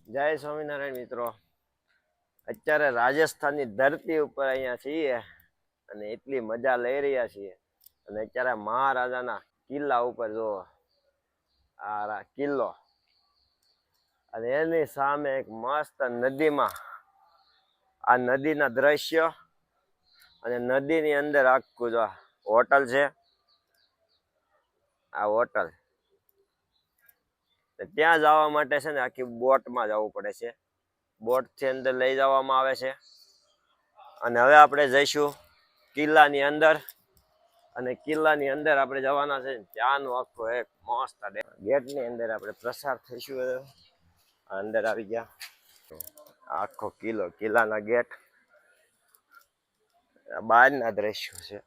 જય સ્વામિનારાયણ મિત્રો. અત્યારે રાજસ્થાનની ધરતી ઉપર અહીંયા છીએ અને એટલી મજા લઈ રહ્યા છીએ. અને અત્યારે મહારાજાના કિલ્લા ઉપર જો આ કિલ્લો અને એની સામે એક મસ્ત નદીમાં આ નદીના દ્રશ્ય અને નદીની અંદર આખું જો હોટલ છે. આ હોટલ ત્યાં જવા માટે છે ને આખી બોટમાં જવું પડે છે. બોટથી અંદર લઈ જવામાં આવે છે અને હવે આપણે જઈશું કિલ્લાની અંદર. અને કિલ્લાની અંદર આપણે જવાના છે. ત્યાંનો આખો એક મસ્ત ગેટની અંદર આપણે પ્રસાર થઈશું. અંદર આવી ગયા આખો કિલ્લો, કિલ્લાના ગેટ, બહારના દ્રશ્યો છે.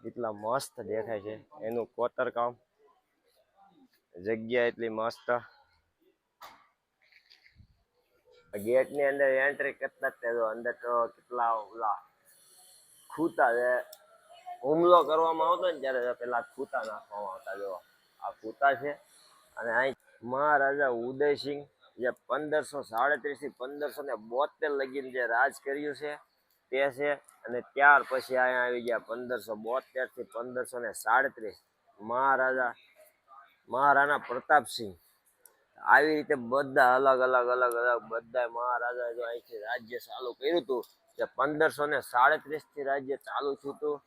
એટલા મસ્ત દેખાય છે. એનું કોતરકામ, જગ્યા એટલી મસ્ત. ગેટની અંદર એન્ટ્રી કરતા જ અંદર તો કેટલા ઓલા ખૂતા છે. હુમલો કરવામાં આવતો ને ત્યારે પેલા ખૂતા નાખવામાં આવતા. જો આ ખૂતા છે. અને અહીં મહારાજા ઉદયસિંહ જે 1537 થી 1572 લગીને જે રાજ કર્યું છે તે છે. અને ત્યાર પછી અહીંયા આવી ગયા 1572 થી 1537 મહારાણા પ્રતાપસિંહ. આવી રીતે બધા અલગ અલગ બધા મહારાજા જો અહીંથી રાજ્ય ચાલુ કર્યું હતું. જે 1537 થી રાજ્ય ચાલુ થયું હતું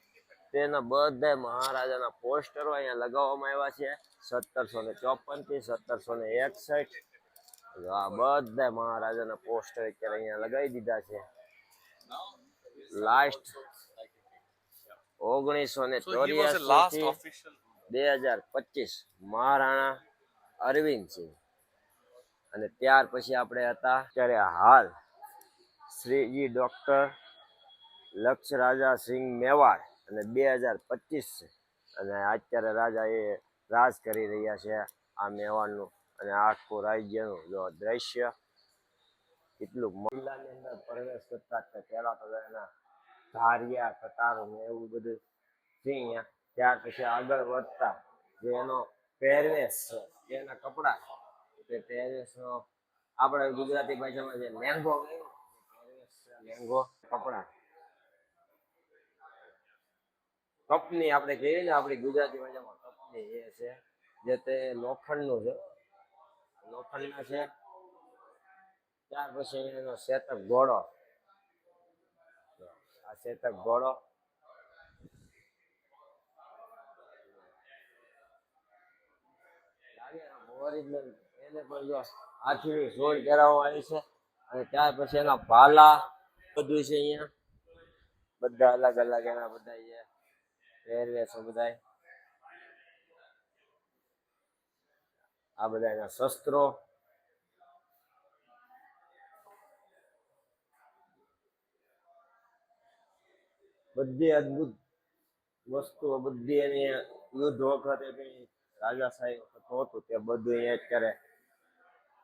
તેના બધા મહારાજાના પોસ્ટરો અહીંયા લગાવવામાં આવ્યા છે. 1754 થી 1761 આ બધા મહારાજાના પોસ્ટર અત્યારે અહીંયા લગાવી દીધા છે. લાસ્ટ 1984 થી 2025 મહારાણા અરવિંદ સિંહ. અને ત્યાર પછી આપણે હતા ત્યારે હાલ શ્રીજી ડોક્ટર લક્ષરાજા સિંહ મેવાડ. અને 2025 છે. અને અત્યારે રાજા એ રાજ કરી રહ્યા છે આ મેવાડનું. અને આખું રાજ્યનું જો દ્રશ્ય કેટલું કિલ્લાની અંદર પ્રવેશ કરતા પહેલા તો એના ધારિયા કટારો ને એવું બધું છે. ત્યાર પછી આગળ વધતા જે એનો પહેરવેશ છે, એના કપડા, તે પહેરવેશ આપણે ગુજરાતી ભાષામાં જે લેંગો લેંગો કપડા કપની આપણે કહીએ ને આપણી ગુજરાતી ભાષામાં કપની એ છે. જે તે લોખંડનું છે, લોખંડના છે. ત્યાર પછી એનો શેતક ઘોડો, આ શેતક ઘોડો. ઓરિજિનલ એને પણ જો હાથીની સોળ પહેરાવવામાં આવી છે. અને ત્યાર પછી એના ભાલા બધું છે અહીંયા. બધા અલગ અલગ એના બધા છે પહેરવેશો બધા. આ બધા એના શસ્ત્રો, બધી અદભુત વસ્તુઓ, બધી એની યુદ્ધ વખતે કઈ રાજાશાહી હતું તે બધું અહીંયા અત્યારે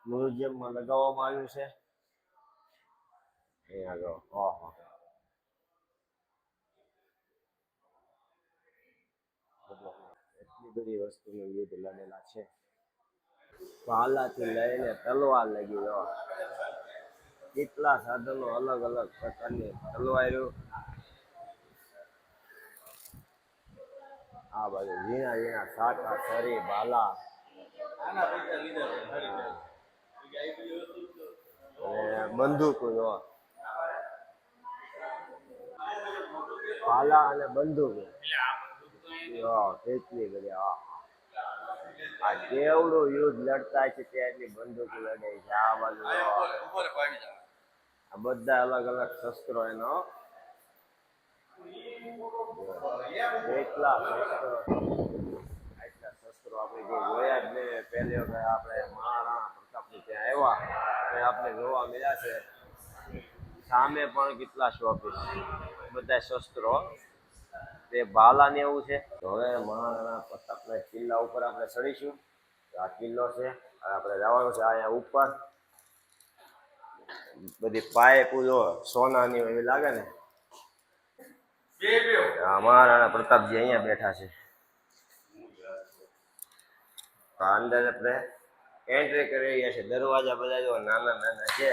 મ્યુઝિયમમાં લગાવવામાં આવ્યું છે. અહીંયા જો એટલી બધી વસ્તુનું યુદ્ધ લડેલા છે. ભાલાથી લઈને તલવાર લગી જો કેટલા સાધનો, અલગ અલગ પ્રકારની તલવારો. આ બાજુ ઝીણા ઝીણા સાટા, છરી, ભાલા અને બંદૂકો જો ભાલા અને બંદૂકો કેટલી બધી. આ કેવડું યુદ્ધ લડતા છે ત્યાંની બંદૂક લડે છે. આ બાજુ આ બધા અલગ અલગ શસ્ત્રો એનો કેટલા શસ્ત્રો, એટલા શસ્ત્રો આપણે જે જોયા જ નહીં. પહેલી વખત આપણે મહારાણા પ્રતાપની ત્યાં આવ્યા અને આપણે જોવા મળ્યા છે. સામે પણ કેટલા શોપીસ બધા શસ્ત્રો, તે ભાલા ને એવું છે. હવે મહારાણા પ્રતાપના કિલ્લા ઉપર આપણે ચડીશું. આ કિલ્લો છે, આપણે જવાનું છે અહીંયા ઉપર. બધી પાઇપ જો સોનાની એવી લાગે ને. મહારાણા પ્રતાપજી અહીંયા બેઠા છે. અંદર આપણે એન્ટ્રી કરી રહ્યા છે. દરવાજા બધા જો નાના નાના છે.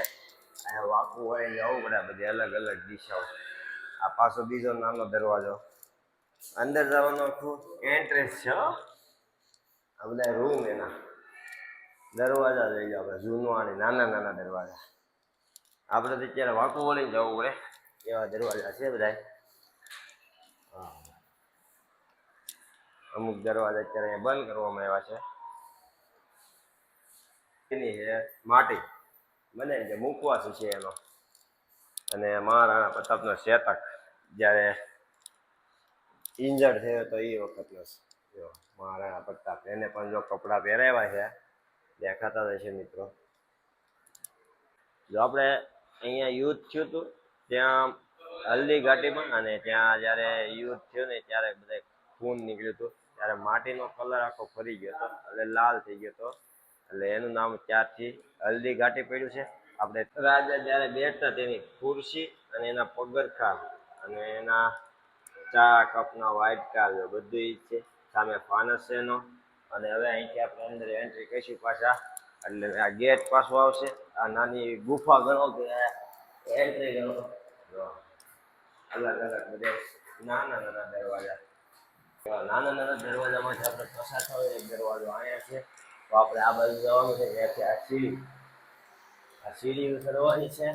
અહીંયા વાંકું વળીને જવું પડે, બધી અલગ અલગ દિશાઓ. આ પાછો બીજો નાનો દરવાજો. અંદર જવાનું આખું એન્ટ્રેન્સ છે. આ બધા રૂમ એના દરવાજા લઈ જાવ આપણે જૂનવાણી નાના નાના દરવાજા. આપણે તો અત્યારે વાંકું વળીને જવું પડે એવા દરવાજા છે બધા. હા, અમુક દરવાજા અત્યારે અહીંયા બંધ કરવામાં આવ્યા છે. એની છે માટી બને જે મૂકવાશું છે એનો. અને મહારાણા પ્રતાપનો શેતક જ્યારે ઇન્જર્ડ થયો તો એ વખતનો જો મહારાણા પ્રતાપ, એને પણ જો કપડાં પહેરાવ્યા છે, દેખાતા જ હશે મિત્રો. જો આપણે અહીંયા યુદ્ધ થયું હતું ત્યાં હલ્દી ઘાટીમાં, અને ત્યાં જ્યારે યુદ્ધ થયું ને ત્યારે બધા ખૂન નીકળ્યું હતું, ત્યારે માટીનો કલર આખો ફરી ગયો હતો, એટલે લાલ થઈ ગયો હતો. એટલે એનું નામ ત્યારથી હલ્દી ઘાટી પડ્યું છે. આપણે રાજા જ્યારે બેઠતા તેની ખુરશી અને એના પગરખા અને એના ચા કપના વાટકા બધું ઈ છે. સામે ફાનસ છે એનો. અને હવે અહીંથી આપણે અંદર એન્ટ્રી કરીશું પાછા, એટલે આ ગેટ પાછો આવશે. આ નાની ગુફા ગણો કે એન્ટ્રી ગણો, અલગ અલગ બધે નાના નાના દરવાજા. નાના નાના દરવાજામાંથી આપણે પસાર થયો. એક દરવાજો અહીંયા છે, તો આપણે આ બાજુ જવાનું છે. ત્યાંથી આ સીડી ઉતરવાની છે.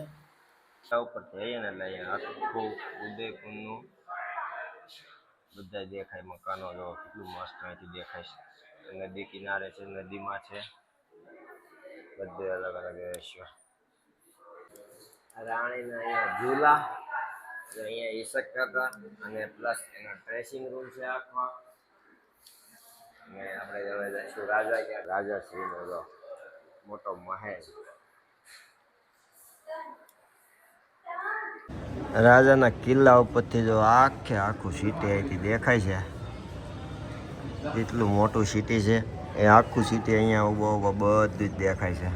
ઉપર જઈએ ને એટલે અહીંયા આખું ઉદયપુરનું બધા દેખાય. મકાનો જો કેટલું મસ્ત અહીંથી દેખાય છે. નદી કિનારે છે, નદીમાં છે, બધે અલગ અલગ દ્રશ્યો. રાણીના અહીંયા ઝૂલા, અહીંયા ઈસક કાકા, અને પ્લસ એના ડ્રેસિંગ રૂમ છે આખા. અને આપણે હવે જઈશું રાજા ક્યાં, રાજાશ્રીનો જો મોટો મહેલ. રાજાના કિલ્લા ઉપરથી જો આખું સિટી અહીંથી દેખાય છે. જેટલું મોટું સિટી છે એ આખું સિટી અહીંયા ઊભો બધું જ દેખાય છે.